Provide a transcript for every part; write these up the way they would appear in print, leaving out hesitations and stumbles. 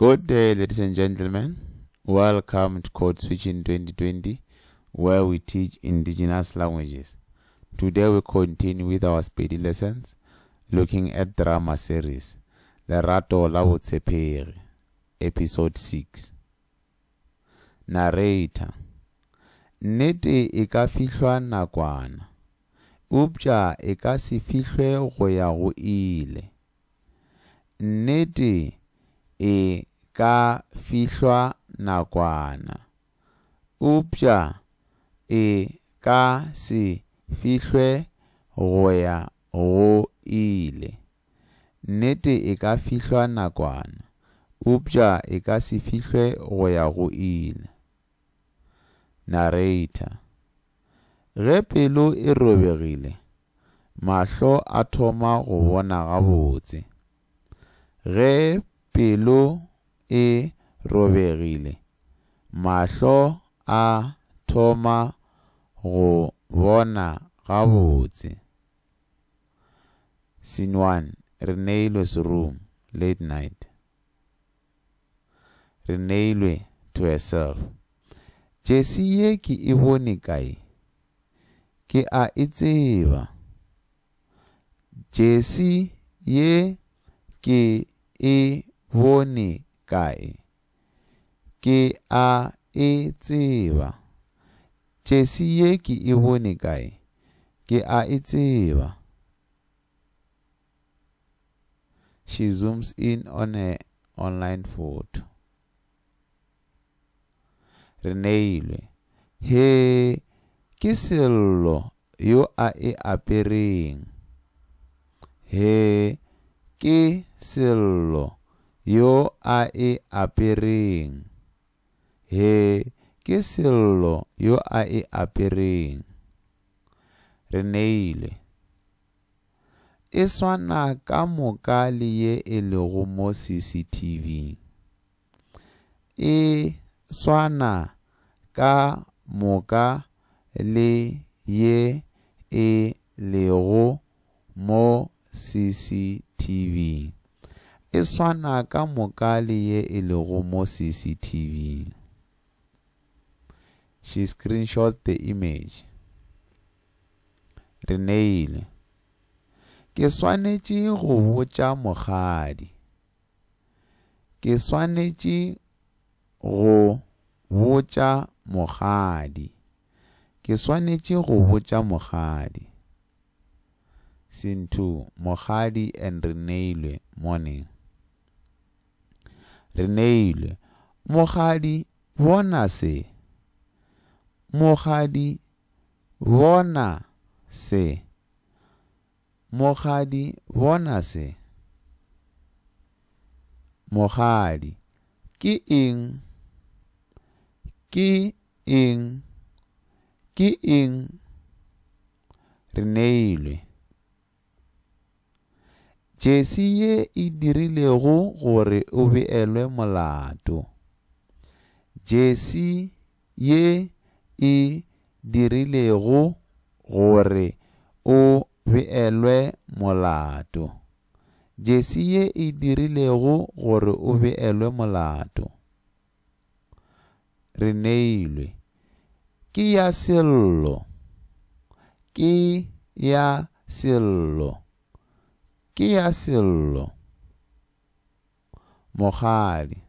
Good day, ladies and gentlemen. Welcome to Code Switching 2020, where we teach indigenous languages. Today we continue with our Sepedi lessons, looking at drama series, Lerato la Botshepegi, episode 6. Narrator: Nnete e ka fihlwa nakwana. Upja e ka se fihlwe go ya go ile. Nnete e ka fihlwa nakwana. Upja e ka se fihlwe go ya go ile. Nnete e ka fihlwa nakwana. Upja e ka se fihlwe go ya go ile. Narrator: Ge pelo e robegile, mahlo a thoma go bona gabotse. Ge pelo e robegile, mahlo a thoma go bona gabotse. Scene 1. Re neilwe seroom, late night. Re neilwe to herself. Jessie ye ke e bone kae? Ke a e tseba. Jessie ye ke e bone kae? Ke a e tseba. Jessie ye ke e bone kae? Ke a e tseba. She zooms in on her online photo. Re neilwe. He, ke Sello yo a e apereng. He, ke Sello yo a e apereng. He, ke Sello yo a e apereng. Re neilwe. E swana ka moka le ye e lego mo CCTV. E swana ka moka le ye e lego mo CCTV. E swana ka moka le ye e lego mo CCTV. She screenshots the image. Re neilwe. Ke swanetše go botša mokgadi. Ke swanetše go botša mokgadi. Ke swanetše go botša mokgadi. Scene 2. Mokgadi and Re neilwe morning. Re neilwe. Mokgadi bona se. Mokgadi bona se. Mokgadi bona se. Mokgadi: Ke eng? Ke eng? Ke eng? Re neilwe. Jessie ye e dirilego gore o beelwe molato. Jessie ye e dirilego gore o beelwe molato. Jessie ye e dirilego gore o beelwe molato. Re neilwe. Ke ya Sello. Ke ya Sello. Ke ya Sello. Mokgadi: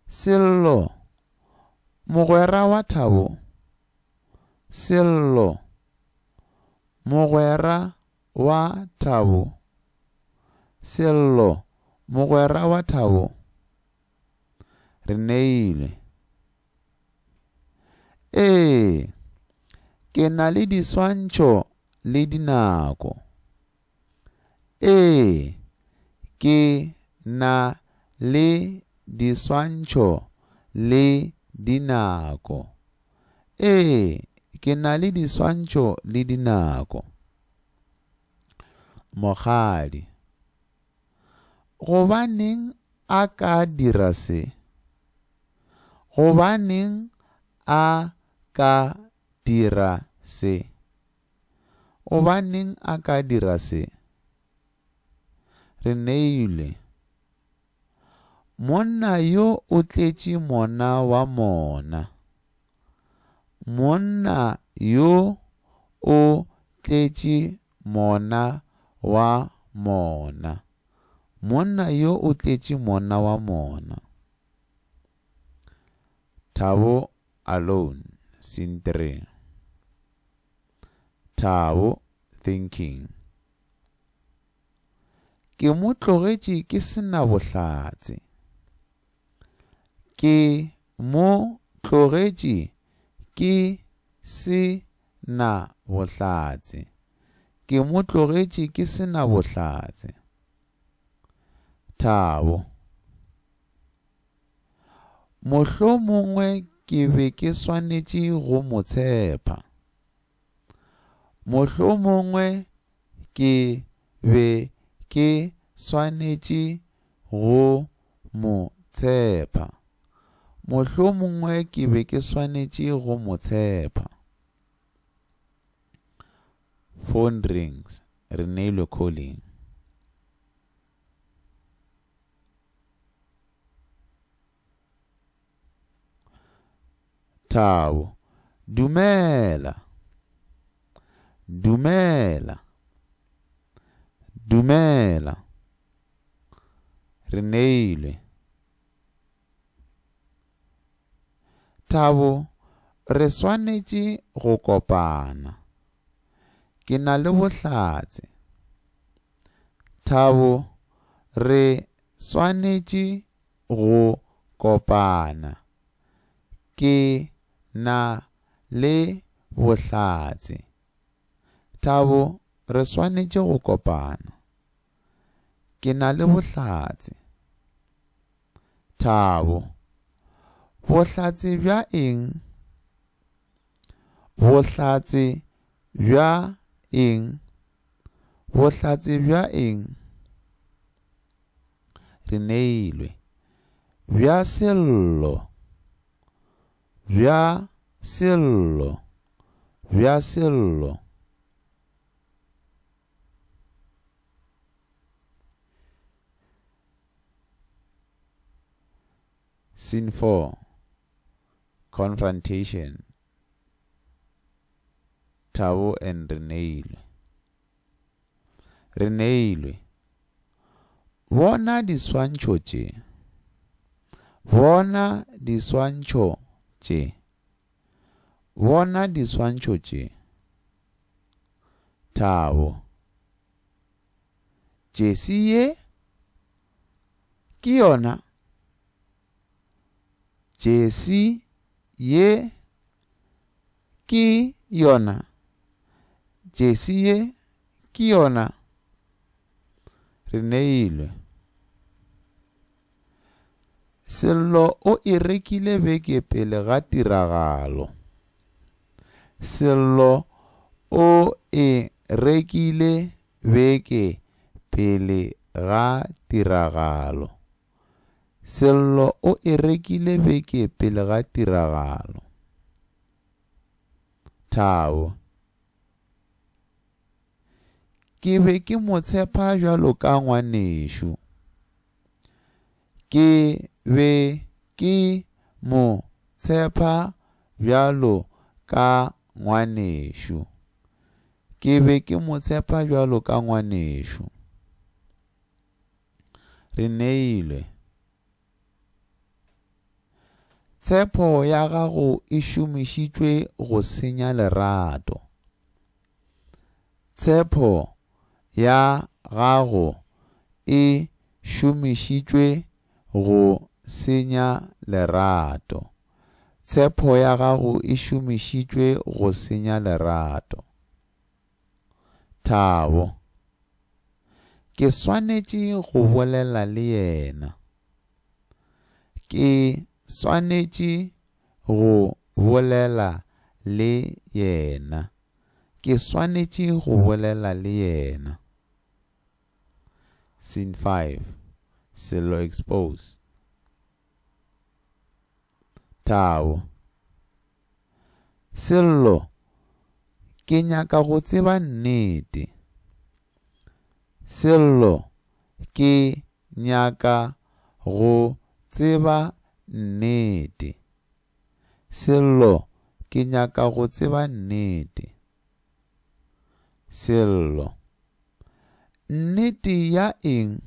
Sello, mogwera wa Thabo. Sello, mogwera wa Thabo. Sello, mogwera wa Thabo. Re neilwe. Ee, ke na le diswantšho le dinako. Ee, ke na le diswantšho le dinako. Ee, ke na le diswantšho le dinako. Mokgadi: Gobaneng a ka dira se? Gobaneng a ka dira se? Gobaneng a ka dira se? Re neilwe. monna yo o tletše mona wa mona. Monna yo o tletše mona wa mona. Monna yo o tletše mona wa mona. Thabo alone, scene 3. Thabo thinking. Ke mo tlogetše ke sena bohlatse. Ke mo tlogetše ke se na bohlatse. Ke mo tlogetše ke se na bohlatse. Thabo. Mohlomongwe ke be ke swanetše go mo tshepa. Mohlomongwe ke be ke swanetše go mo tshepa. Mohlomongwe ke be ke swanetše go mo tshepa. Phone rings. Renelo calling. Thabo. Dumela. Dumela. Dumela. Renele. Thabo, re swanetše go kopana. Ke na le bohlatse. Thabo, re swanetše go kopana. Ke na le bohlatse. Thabo, re swanetše go kopana. Ke na le bohlatse. Thabo, bohlatse bja eng? Bohlatse bja eng? Bohlatse bja eng? Re neilwe. Bja sello. Bja sello. Bja sello. Scene 4. Confrontation. Thabo and Renele. Renele. Bona diswantšho tše. Bona diswantšho tše. Bona diswantšho tše. Thabo. Jesi ye? Ke yona? Jesi ye? Ke yona? Jesi ye? Ke yona? Re neilwe. Sello o e rekile beke pele ga tiragalo. Sello o e rekile beke pele ga tiragalo. Sello o e rekile beke pele ga tiragalo. Thabo. Ke be ke mo tshepa bjalo ka ngwanešo. Ke be ke mo tshepa bjalo ka ngwanešo. Ke be ke mo tshepa bjalo ka ngwanešo. Re neilwe. Tshepo ya gago e šomišitšwe go senya lerato. Tshepo ya gago e šomišitšwe go senya lerato. Tshepo ya gago e šomišitšwe go senya lerato. Thabo. Ke swanetše go bolela le yena. Ke swanetše go bolela le yena. Ke swanetše go bolela le yena. Scene 5. Sello exposed. Thabo. Sello, ke nyaka go tseba nnete. Sello, ke nyaka go tseba nnete. Sello, ke nyaka go tseba nnete. Sello, nnete ya eng?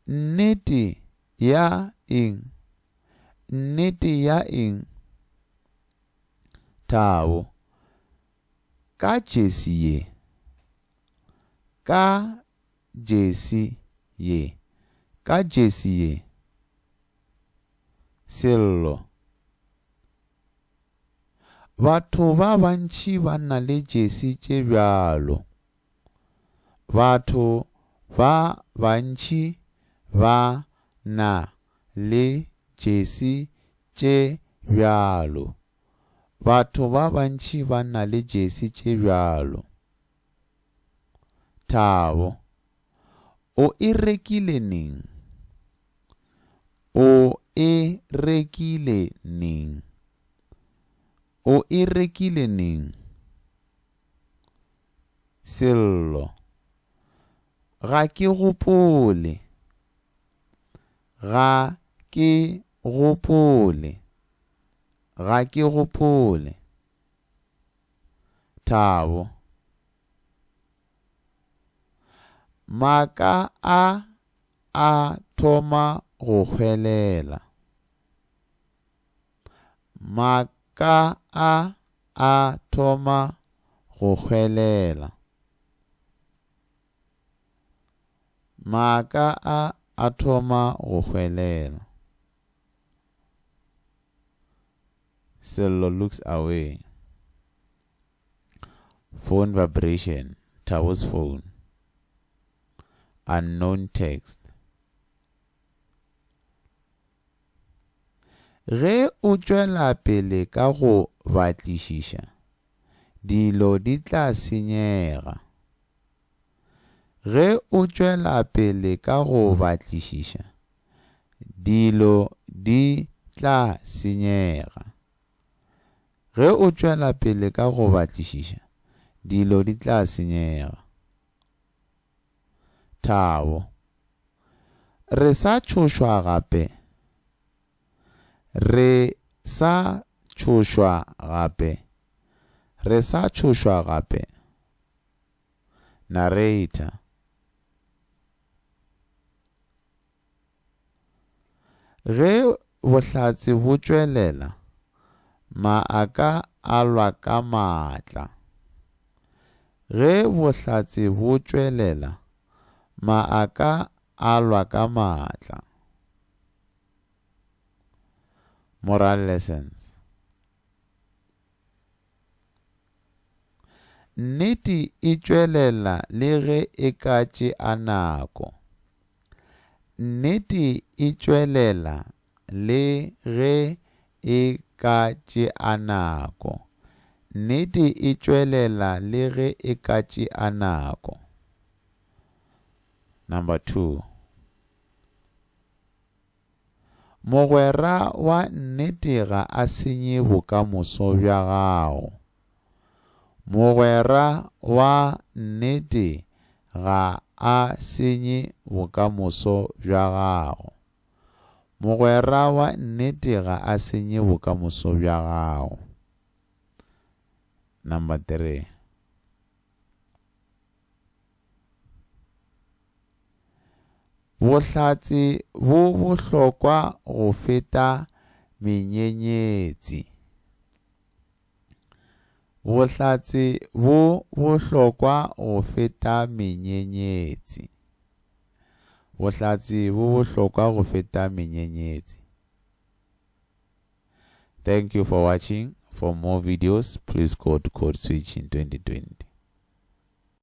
Nnete ya eng? Nnete ya eng? Thabo, ka Jesi ye. Ka Jesi ye. Ka Jesi ye. Sello, batho ba bantši ba na le Jesi tše bjalo. Batho ba bantši ba na le Jesi tše bjalo. Batho ba bantši ba na le Jesi tše bjalo. Thabo, o e rekile neng? O e rekile neng? O e rekile neng? Sello, ga ke gopole. Ga ke gopole. Ga ke gopole. Thabo, maaka a thoma go hwelela. Maaka a thoma go hwelela. Maaka a thoma go hwelela. Sello looks away. Phone vibration. Thabo's phone. Unknown text. Ge o tšwela pele ka go batlišiša, dilo di tla senyega. Ge o tšwela pele ka go batlišiša, dilo di tla senyega. Ge o tšwela pele ka go batlišiša, dilo di tla senyega. Thabo, re sa tšhošwa gape. Re sa tšhošwa gape. Re sa tšhošwa gape. Narrator, ge bohlatse bo tšwelela, maaka a lwa ka maatla. Ge bohlatse bo tšwelela, maaka a lwa ka maatla. Moral lessons. Nnete e tšwelela le ge e ka tšea nako. Nnete e tšwelela le ge e ka tšea nako. Nnete e tšwelela le ge e ka tšea nako. Number 2. Mogwera wa nnete ga a senye bokamoso bja gago. Mogwera wa nnete ga a senye bokamoso bja gago. Mogwera wa nnete ga a senye bokamoso bja gago. Number 3. Bohlatse bo bohlokwa go feta menyenyetsi. Bohlatse bo bohlokwa go feta menyenyetsi. Bohlatse bo bohlokwa go feta menyenyetsi. Thank you for watching. For more videos, please go to Code Switch in 2020.